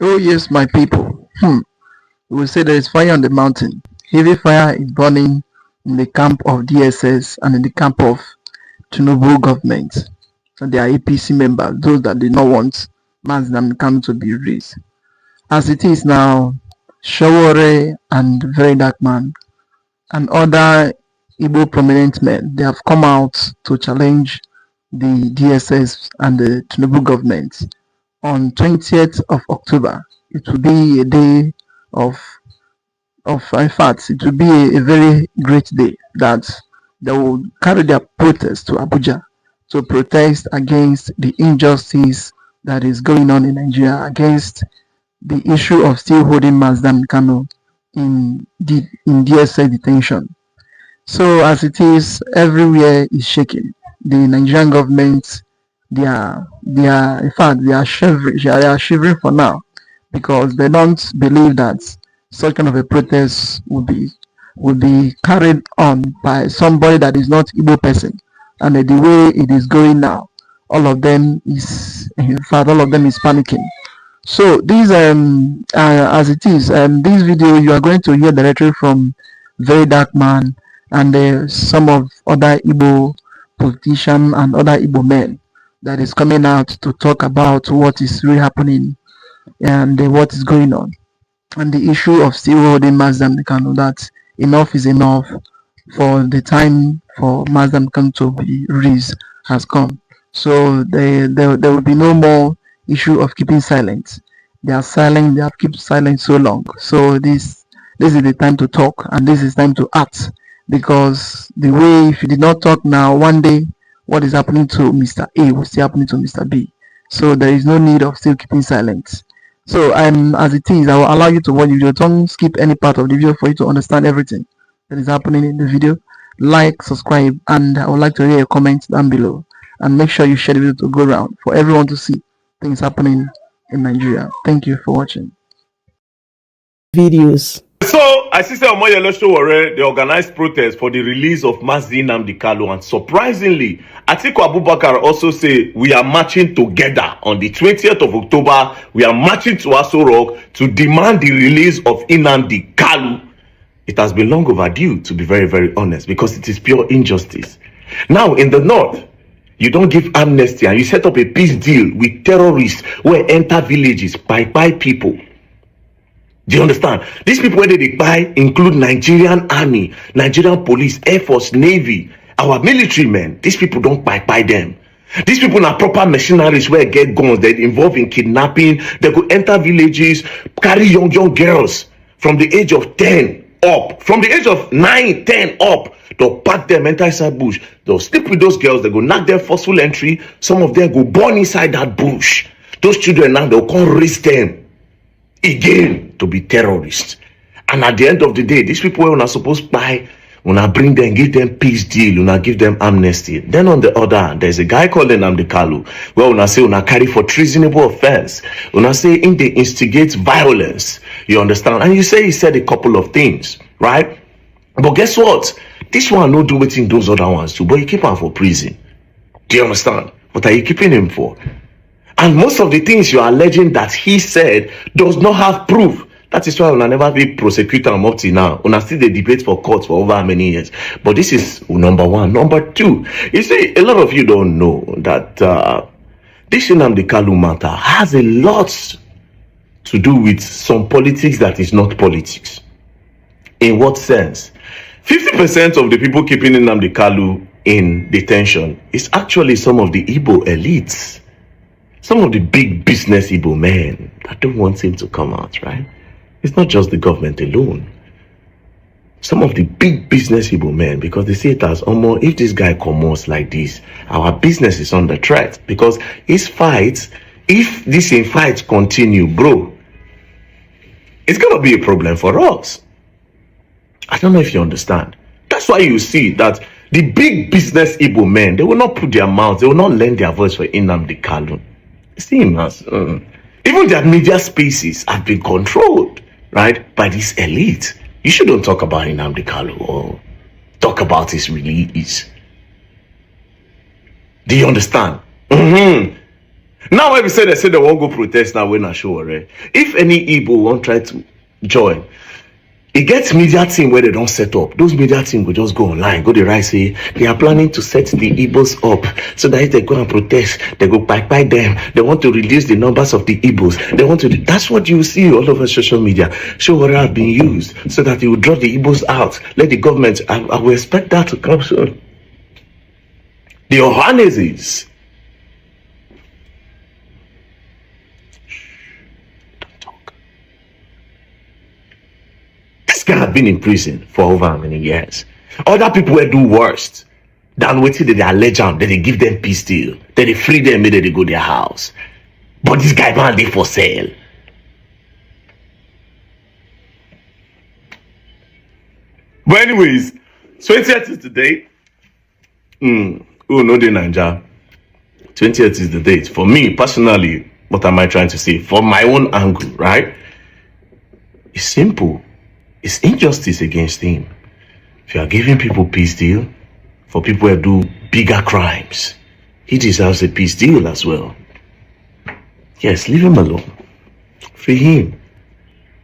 Oh yes, my people. We will say there is fire on the mountain. Heavy fire is burning in the camp of DSS and in the camp of Tinubu government. So they are APC members, those that did not want Mazdam Kanu to be released. As it is now, SOWORE and Very Dark Man and other Igbo prominent men, they have come out to challenge the DSS and the Tinubu government. On 20th of October, it will be a day of in fact, it will be a very great day that they will carry their protest to Abuja to protest against the injustice that is going on in Nigeria, against the issue of still holding Mazdam Kanu in DSA detention. So as it is, everywhere is shaking. The Nigerian government, in fact, they are shivering. They are shivering for now because they don't believe that such kind of a protest will be carried on by somebody that is not Igbo person. And the way it is going now, all of them is panicking. So this as it is, this video you are going to hear directly from Very Dark Man and some of other Igbo politicians and other Igbo men that is coming out to talk about what is really happening and what is going on, and the issue of still holding Mazdam Kanu, that enough is enough for the time for Mazdam Kanu to be released has come. So there will be no more issue of keeping silent. They are silent, they have kept silent so long. So this is the time to talk, and this is time to act, because the way, if you did not talk now, one day what is happening to Mr. A will still happening to Mr. B. So there is no need of still keeping silent. So as it is, I will allow you to watch the video. Don't skip any part of the video for you to understand everything that is happening in the video. Like, subscribe, and I would like to hear your comments down below. And make sure you share the video to go around for everyone to see things happening in Nigeria. Thank you for watching. Videos. So, I see SOWORE, they organized protest for the release of Nnamdi Kanu, and surprisingly, Atiku Abubakar also say we are marching together on the 20th of October. We are marching to Aso Rock to demand the release of Nnamdi Kanu. It has been long overdue, to be very, very honest, because it is pure injustice. Now, in the north, you don't give amnesty and you set up a peace deal with terrorists who enter villages by people. Do you understand? These people where they buy include Nigerian army, Nigerian police, air force, navy, our military men. These people don't buy them. These people are proper mercenaries where get guns. They're involved in kidnapping. They could enter villages, carry young girls from the age of 10 up, from the age of 9, 10 up. They'll pack them, enter inside bush. They'll sleep with those girls. They go knock them forceful entry. Some of them go born inside that bush. Those children now, they'll come raise them again to be terrorists. And at the end of the day, these people are not supposed to buy, when I bring them, give them peace deal, when I give them amnesty. Then on the other hand, there's a guy called Nnamdi Kanu, where when I say when I carry for treasonable offense, when I say in they instigate violence, you understand? And you say he said a couple of things, right? But guess what? This one no do waiting those other ones too, but you keep him for prison. Do you understand? What are you keeping him for? And most of the things you are alleging that he said does not have proof. That is why we'll never be prosecutor up till now. We'll still the debate for court for over many years. But this is number one. Number two, you see, a lot of you don't know that this Nnamdi Kanu matter has a lot to do with some politics that is not politics. In what sense? 50% of the people keeping Nnamdi Kanu in detention is actually some of the Igbo elites. Some of the big business Igbo men that don't want him to come out, right? It's not just the government alone. Some of the big business Igbo men, because they see it as, if this guy comes like this, our business is under threat. Because his fights, if this in fights continue, bro, it's going to be a problem for us. I don't know if you understand. That's why you see that the big business Igbo men, they will not put their mouths, they will not lend their voice for Nnamdi Kanu. See him as even their media spaces have been controlled, right, by this elite. You shouldn't talk about Nnamdi Kanu or talk about his release. Do you understand? Now when we say they won't go protest now, we're not sure. Right? If any Igbo won't try to join, it gets media team where they don't set up. Those media team will just go online, go the right, say they are planning to set the Igbos up so that if they go and protest, they go by them. They want to reduce the numbers of the Igbos. They want to. That's what you see all over social media. SOWORE have been used so that you will draw the Igbos out. Let the government. I will expect that to come soon. The Ohaneses. This guy had been in prison for over how many years? Other people will do worse than waiting that they allege them, that they give them peace deal, that they free them, maybe they go their house. But this guy man they for sale. But anyways, 20th is the date. Oh no, the Niger. 20th is the date. For me personally, what am I trying to say? From my own angle, right? It's simple. It's injustice against him. If you are giving people peace deal for people who do bigger crimes, he deserves a peace deal as well. Yes, leave him alone. Free him.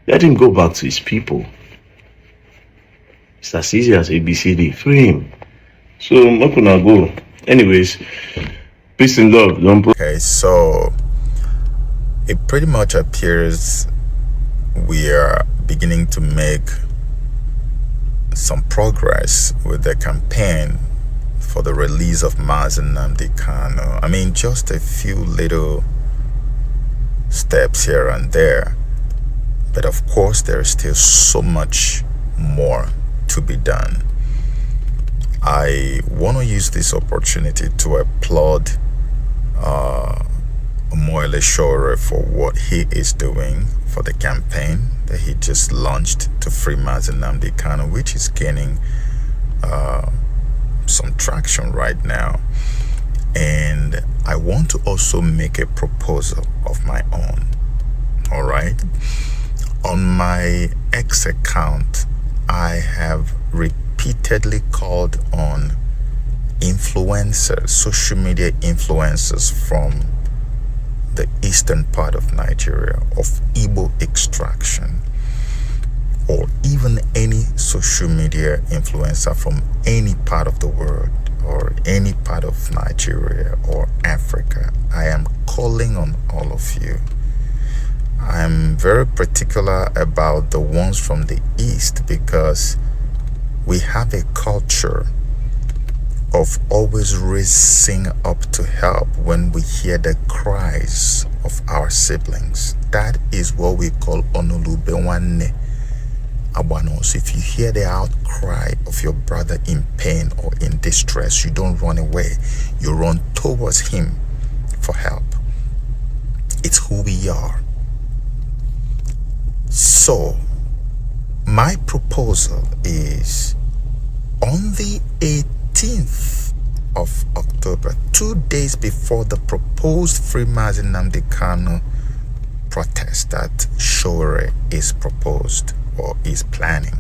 Let him go back to his people. It's as easy as ABCD. Free him. So I'm not gonna go. Anyways, peace and love. Okay, so it pretty much appears we are beginning to make some progress with the campaign for the release of Nnamdi Kanu. I mean, just a few little steps here and there, but of course there is still so much more to be done. I want to use this opportunity to applaud SOWORE for what he is doing for the campaign that he just launched to free Nnamdi Kanu, which is gaining some traction right now. And I want to also make a proposal of my own. All right, on my X account, I have repeatedly called on influencers, social media influencers from the eastern part of Nigeria, of Igbo extraction, or even any social media influencer from any part of the world or any part of Nigeria or Africa. I am calling on all of you. I'm very particular about the ones from the east because we have a culture of always raising up to help when we hear the cries of our siblings. That is what we call onulubewane abanos. If you hear the outcry of your brother in pain or in distress, you don't run away, you run towards him for help. It's who we are. So my proposal is on the 18th of October, 2 days before the proposed free Nnamdi Kanu protest that SOWORE is proposed or is planning.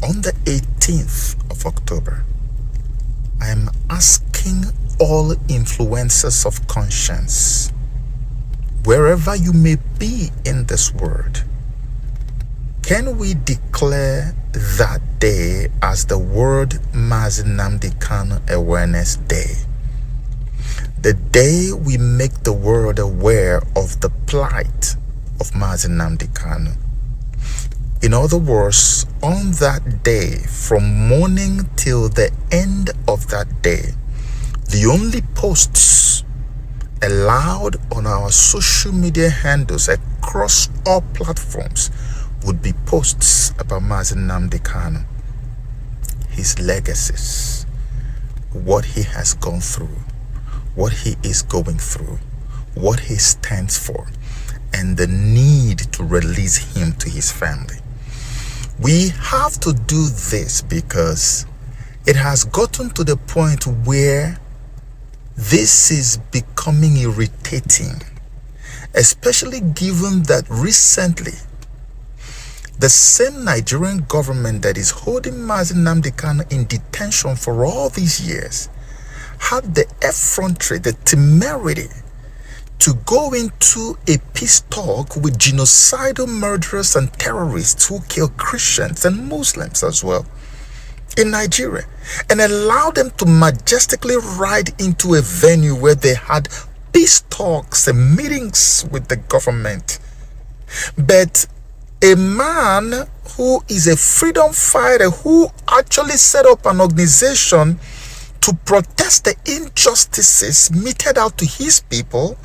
On the 18th of October, I am asking all influencers of conscience, wherever you may be in this world, can we declare that day as the World Nnamdi Kanu Awareness Day? The day we make the world aware of the plight of Nnamdi Kanu. In other words, on that day, from morning till the end of that day, the only posts allowed on our social media handles across all platforms would be posts about Nnamdi Kanu, his legacies, what he has gone through, what he is going through, what he stands for, and the need to release him to his family. We have to do this because it has gotten to the point where this is becoming irritating, especially given that recently the same Nigerian government that is holding Nnamdi Kanu in detention for all these years had the effrontery, the temerity to go into a peace talk with genocidal murderers and terrorists who kill Christians and Muslims as well in Nigeria, and allow them to majestically ride into a venue where they had peace talks and meetings with the government. But a man who is a freedom fighter, who actually set up an organization to protest the injustices meted out to his people,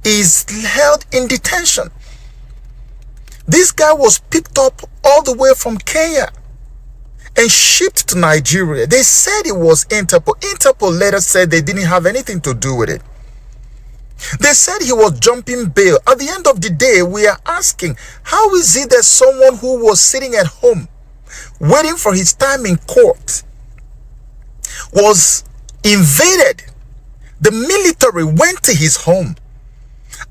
is held in detention. This guy was picked up all the way from Kenya and shipped to Nigeria. They said it was Interpol. Interpol later said they didn't have anything to do with it. They said he was jumping bail. At the end of the day, we are asking, how is it that someone who was sitting at home waiting for his time in court was invaded? The military went to his home,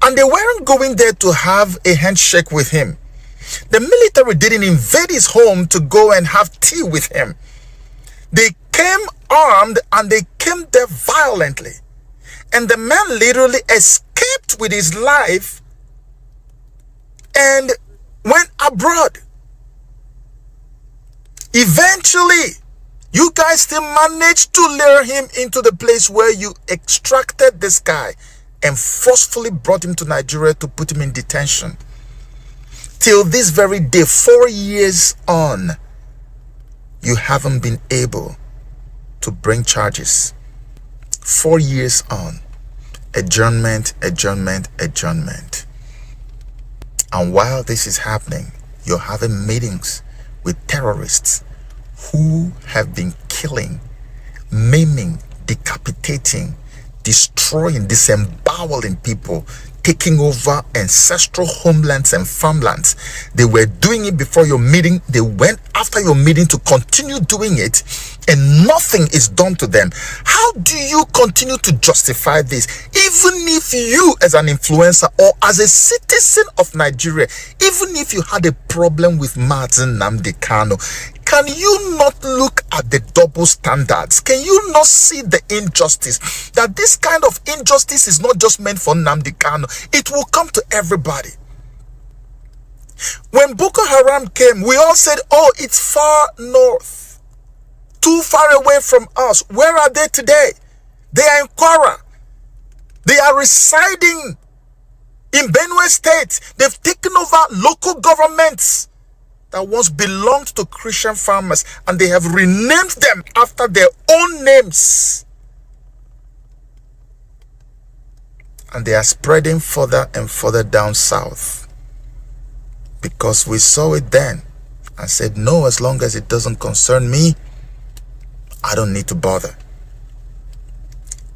and they weren't going there to have a handshake with him. The military didn't invade his home to go and have tea with him. They came armed and they came there violently. And the man literally escaped with his life and went abroad. Eventually, you guys still managed to lure him into the place where you extracted this guy and forcefully brought him to Nigeria to put him in detention. Till this very day, 4 years on, you haven't been able to bring charges. 4 years on. Adjournment, adjournment, adjournment. And while this is happening, you're having meetings with terrorists who have been killing, maiming, decapitating, destroying, disemboweling people, taking over ancestral homelands and farmlands. They were doing it before your meeting. They went after your meeting to continue doing it, and nothing is done to them. How do you continue to justify this? Even if you, as an influencer or as a citizen of Nigeria, even if you had a problem with Nnamdi Kanu, can you not look at the double standards? Can you not see the injustice? That this kind of injustice is not just meant for Nnamdi Kanu. It will come to everybody. When Boko Haram came, we all said, oh, it's far north, too far away from us. Where are they today? They are in Kwara. They are residing in Benue State. They've taken over local governments that once belonged to Christian farmers, and they have renamed them after their own names. And they are spreading further and further down south, because we saw it then and said, no, as long as it doesn't concern me, I don't need to bother.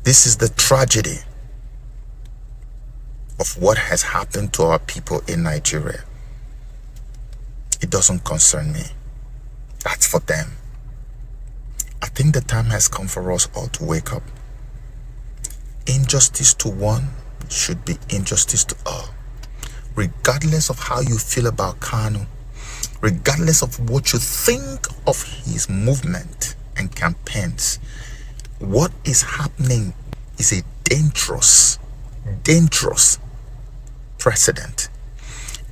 This is the tragedy of what has happened to our people in Nigeria. It doesn't concern me. That's for them. I think the time has come for us all to wake up. Injustice to one should be injustice to all. Regardless of how you feel about Kanu, regardless of what you think of his movement and campaigns, what is happening is a dangerous precedent.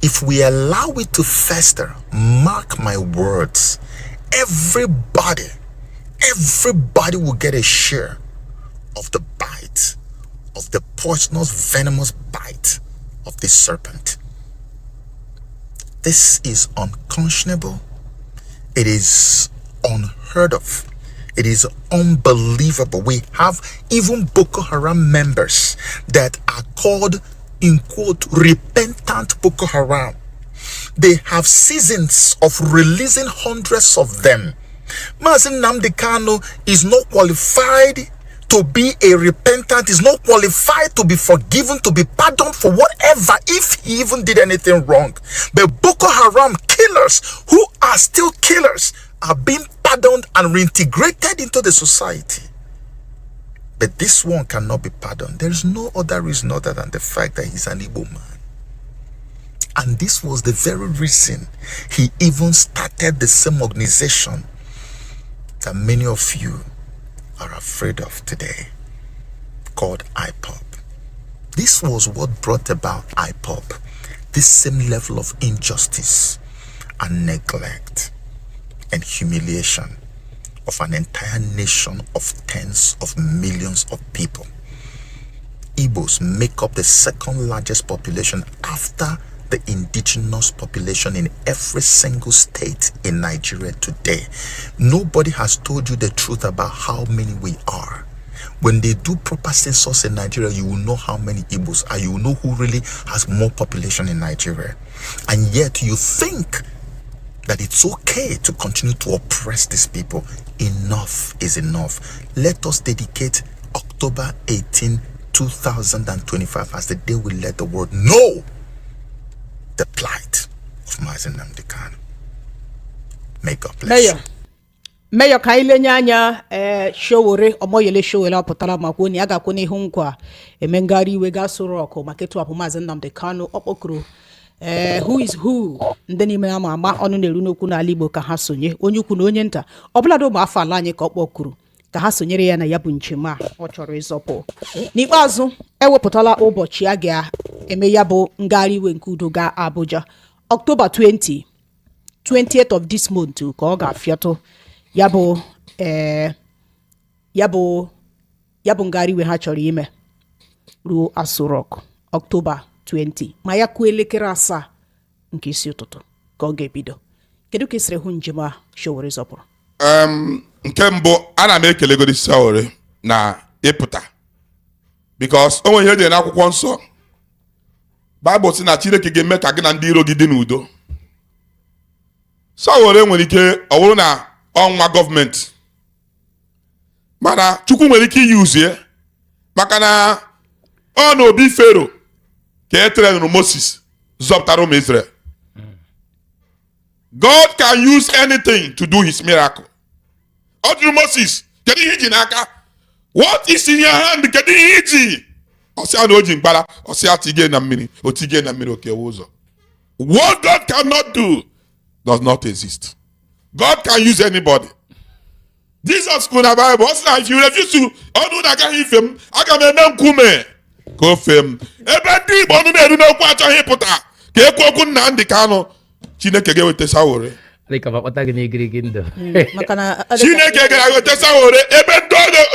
If we allow it to fester, mark my words, everybody will get a share of the bite, of the poisonous, venomous bite of this serpent. This is unconscionable. It is unheard of. It is unbelievable. We have even Boko Haram members that are called, in quote, repentant Boko Haram. They have seasons of releasing hundreds of them. Nnamdi Kanu is not qualified to be a repentant, is not qualified to be forgiven, to be pardoned for whatever, if he even did anything wrong. But Boko Haram killers, who are still killers, are being pardoned and reintegrated into the society. But this one cannot be pardoned. There is no other reason other than the fact that he's an Igbo man. And this was the very reason he even started the same organization that many of you are afraid of today, called IPOP. This was what brought about IPOB, this same level of injustice and neglect and humiliation of an entire nation of tens of millions of people. Igbos make up the second largest population after the indigenous population in every single state in Nigeria today. Nobody has told you the truth about how many we are. When they do proper census in Nigeria, you will know how many Igbos are. You will know who really has more population in Nigeria. And yet you think that it's okay to continue to oppress these people. Enough is enough. Let us dedicate October 18, 2025 as the day we let the world know the plight of Nnamdi Kanu. May God bless you. Mayor kaile nyanya SOWORE omoyele SOWORE apụtara makwa ni aga kwone ihu nkwa emengari iwe ga SOWORE maketu apụ Nnamdi Kanu okpokuru who is who ndị n'ime ama ọnụ na-eru n'okwu n'ala Igbo ka ha sonye onye ukwu na onye nta ọbụladị ụmụ afọ ala anyị ka ọkpọkuru ka ha sonyere ya na ya bụ njem a ọ chọrọ ịzọpụ. N'ikpeazụ ewepụtala ụbọchị a ga-eme ya bụ ngagharị iwe nke udo ga Abuja October 20th of this month ka ọ ga-afịatụ ya bụ ngagharị iwe ha chọrọ ime ruo SOWORE October 20 ma ya kwuo elekere 7 nke isi ụtụtụ ka ọ ga-ebido. Kedu ka isiri hụ njem a SOWORE zọpụrụ? Nke mbụ ana m ekelegodi SOWORE na ịpụta because o nwere ihe dị n'akwụkwọ nsọ Bible sị na Chineke ga-eme ka gị na ndị iro gị dị n'udo. SOWORE nwere ike ọ bụrụ na ọnwa gọọmenti mana Chukwu nwere ike iyuzie maka na ọ na obi Fero ka etrenụrụ Moses zọpụtara ụmụ Israel. God can use anything to do his miracle. Ọ jụrụ Moses, kedu ihe iji n'aka? What is in your hand? Kedu ihe iji? Ọsịa na o ji mkpara, ọsịa tige na mmiri, o tige na mmiri okewe ụzọ. What God cannot do does not exist. God can use anybody. Jesus kwuru na Bible, ọ sị na if you refuse to ọnụ na-agaghị ife m, aga m eme nkume ka o fee m. Ebe ndị Igbo ọnụ na-eru n'okwu achọghị ịpụta ka ekwu okwu Nnamdi Kanu, Chineke ga-eweta SOWORE. Chineke ga-eweta SOWORE ebe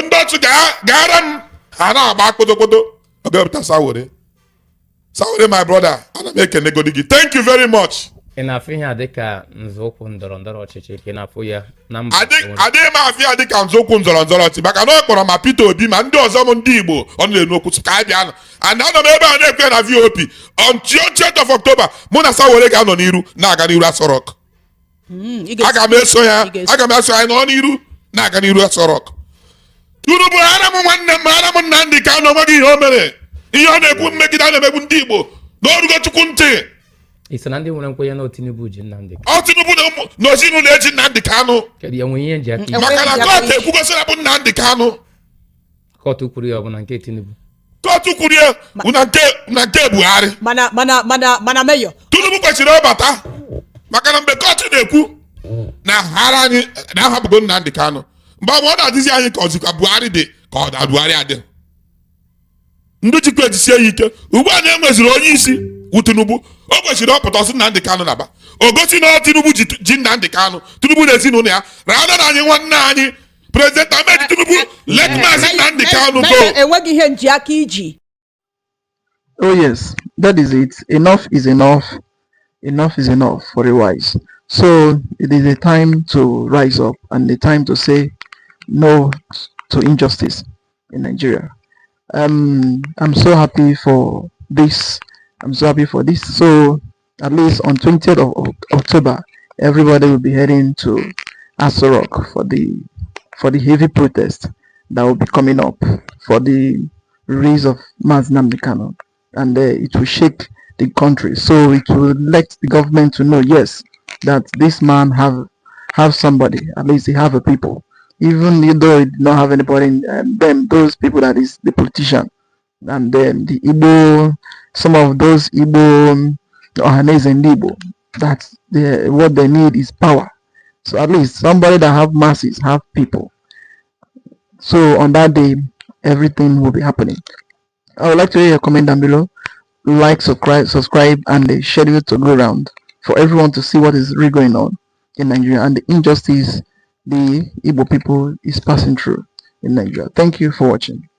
ndị otu gara m ha na-agba kpotokpoto ọ ga-eweta SOWORE. SOWORE my brother, ana m ekene godi gị. Thank you very much. Ị na-afụ ihe dịka nzọụkwụ ndọrọndọrọ ọchịchị ka ị na-afụ ya na mba adịghị m afụ ya dịka nzọụkwụ ndọrọndọrọ ọchịchị maka na ọ kpọrọ ma Peter Obi ma ndị ọzọ m ndị Igbo ọ na-enu okwu ka a bịa nọ and anọ m ebe a na-ekwe na VOP on 20th of October mụ na SOWORE ga-anọ n'iru na-aga n'iru SOWORE. Aga m eso ya nọ n'iru na-aga n'iru SOWORE. Tinubu ara m nwanne m ara m Nnamdi Kanu onweghị ihe o mere ihe ọ na-ekwu mmegide a na-emegbu ndị Igbo n'orugo Chukwu ntị. Iso na ndị nwere nkwenye na Tinubu ji Nnamdi Tinubu na ezinụlọ eji Nnamdi Kanu kedu ya nwere ihe nji aka maka na kọtụ ekwugosira bụ Nnamdi Kanu. Kọtụ kwuru ya ọ bụ na nke Tinubu. Kọtụ kwuru ya na nke Buhari. Mana Mayor Tinubu kwesịrị ọbata maka na mgbe kọtụ na-ekwu na hara anyị na ahapụgo Nnamdi Kanu mgbe ọ na-adịzi anyị ka ọzikwa Buhari dị ka ọ da Buhari adị. Ndị chikwa ejisie ya ike ugbu a na-enweziri onye isi Tinubu o kwesịrị ọpụta ọsị Nnamdi Kanu naba o gosi na Tinubu ji Nnamdi Kanu Tinubu na ezinụlọ ya rana na anyị nwanne anyị President Ahmed Tinubu let Maazị Nnamdi Kanu go. Enweghị ihe nji aka iji. Oh yes, that is it. Enough is enough. Enough is enough for the wise. So it is a time to rise up and a time to say no to injustice in Nigeria. I'm so happy for this. So at least on 20th of October, everybody will be heading to SOWORE for the heavy protest that will be coming up for the release of Nnamdi Kanu, and it will shake the country. So it will let the government to know, yes, that this man have somebody. At least he have a people, even though he did not have anybody. Them those people that is the politician, and then the Igbo, some of those Igbo Ohanes and Igbo, that what they need is power. So at least somebody that have masses, have people. So on that day, everything will be happening. I would like to hear your comment down below. Like, subscribe, and share it to go around for everyone to see what is really going on in Nigeria and the injustice the Igbo people is passing through in Nigeria. Thank you for watching.